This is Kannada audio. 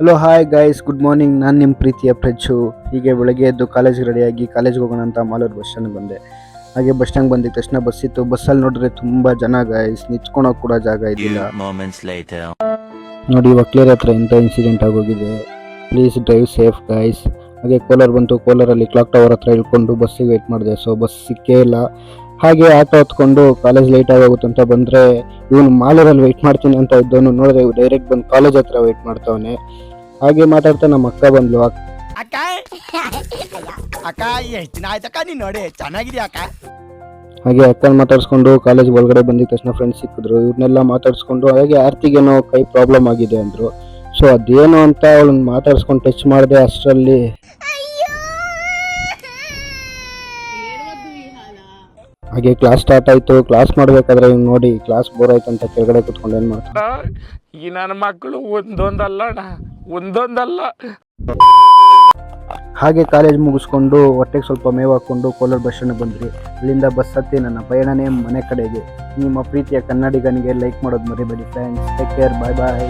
Hello hi guys, good morning. ನಾನು ನಿಮ್ಮ ಪ್ರೀತಿಯ ಪ್ರಜ್ಜು. ಹೀಗೆ ಬೆಳಗ್ಗೆ ಎದ್ದು ಕಾಲೇಜ್ಗೆ ರೆಡಿಯಾಗಿ ಕಾಲೇಜ್ಗೆ ಹೋಗೋಣ ಅಂತ ಮಾಲೂರು ಬಸ್ ಸ್ಟ್ಯಾಂಡ್ ಬಂದೆ. ಹಾಗೆ ಬಸ್ ಸ್ಟ್ಯಾಂಡ್ ಬಂದಿದ್ದ ತಕ್ಷಣ ಬಸ್ ಇತ್ತು. ಬಸ್ಸಲ್ಲಿ ನೋಡಿದ್ರೆ ತುಂಬ ಜನ ಗೈಸ್, ನಿಂತ್ಕೊಳೋಕೆ ಕೂಡ ಜಾಗ ಇದ್ದಿಲ್ಲ. ನೋಡಿ ಇವಾಗ ಕ್ಲಿಯರ್ ಹತ್ರ ಇಂಥ ಇನ್ಸಿಡೆಂಟ್ ಆಗೋಗಿದೆ. Please drive safe guys. ಹಾಗೆ ಕೋಲಾರ್ ಬಂತು. ಕೋಲಾರಲ್ಲಿ ಕ್ಲಾಕ್ ಟವರ್ ಹತ್ರ ಇಳ್ಕೊಂಡು ಬಸ್ಸಿಗೆ ವೆಯ್ಟ್ ಮಾಡಿದೆ. ಸೊ ಬಸ್ ಸಿಕ್ಕೇ ಇಲ್ಲ. ಹಾಗೆ ಆಟೋ ಹತ್ಕೊಂಡು ಕಾಲೇಜ್ ಲೇಟ್ ಆಗೋಗುತ್ತೆ ಅಂತ ಬಂದರೆ, ಇವನು ಮಾಲೂರಲ್ಲಿ ವೆಯ್ಟ್ ಮಾಡ್ತೀನಿ ಅಂತ ಇದ್ದವನು ನೋಡಿದ್ರೆ ಡೈರೆಕ್ಟ್ ಬಂದು ಕಾಲೇಜ್ ಹತ್ರ ವೆಯ್ಟ್ ಮಾಡ್ತಾವನೆ. ಹಾಗೆ ಮಾತಾಡ್ತಾ ನಮ್ಮ ಅಕ್ಕ ಬಂದ್ಲು. ಅಕ್ಕ ಅಕ್ಕ ಎಷ್ಟು ದಿನ ಆಯ್ತಕ್ಕ ನೀನು ನೋಡಿ, ಚೆನ್ನಾಗಿದ್ಯಾ ಅಕ್ಕ? ಹಾಗೆ ಅಕ್ಕನ ಮಾತಾಡ್ಸ್ಕೊಂಡು ಕಾಲೇಜ್ ಒಳಗಡೆ ಬಂದಿದ ತಕ್ಷಣ ಫ್ರೆಂಡ್ಸ್ ಸಿಕ್ಕಿದ್ರು. ಇವ್ರನ್ನೆಲ್ಲ ಮಾತಾಡ್ಸ್ಕೊಂಡು ಹಾಗೆ ಆರ್ತಿಗೇನೋ ಕೈ ಪ್ರಾಬ್ಲಮ್ ಆಗಿದೆ ಅಂದರು. ಸೊ ಅದೇನು ಅಂತ ಅವಳನ್ನ ಮಾತಾಡ್ಸ್ಕೊಂಡು ಟಚ್ ಮಾಡಿದೆ. ಅಷ್ಟರಲ್ಲಿ ಹಾಗೆ ಕ್ಲಾಸ್ ಸ್ಟಾರ್ಟ್ ಆಯಿತು. ಕ್ಲಾಸ್ ಮಾಡಬೇಕಾದ್ರೆ ಇವ್ನು ನೋಡಿ ಕ್ಲಾಸ್ ಬೋರ್ ಆಯ್ತು ಅಂತ ಕೆಳಗಡೆ ಕೂತ್ಕೊಂಡು ಏನು ಮಾಡ್ತಾನೆ. ಈ ನನ್ನ ಮಕ್ಕಳು ಒಂದೊಂದಲ್ಲ ಹಾಗೆ ಕಾಲೇಜ್ ಮುಗಿಸ್ಕೊಂಡು ಹೊಟ್ಟೆಗೆ ಸ್ವಲ್ಪ ಮೇವು ಹಾಕ್ಕೊಂಡು ಕೋಲಾರ ಬಸ್ ಸ್ಟ್ಯಾಂಡ್ ಬಂದ್ರಿ. ಅಲ್ಲಿಂದ ಬಸ್ ಹತ್ತಿ ನನ್ನ ಪಯಣನೇ ಮನೆ ಕಡೆಗೆ. ನಿಮ್ಮ ಪ್ರೀತಿಯ ಕನ್ನಡಿಗನಿಗೆ ಲೈಕ್ ಮಾಡೋದು ಮರಿಬೇಡಿ ಫ್ರೆಂಡ್ಸ್. ಟೇಕ್ ಕೇರ್, ಬಾಯ್ ಬಾಯ್.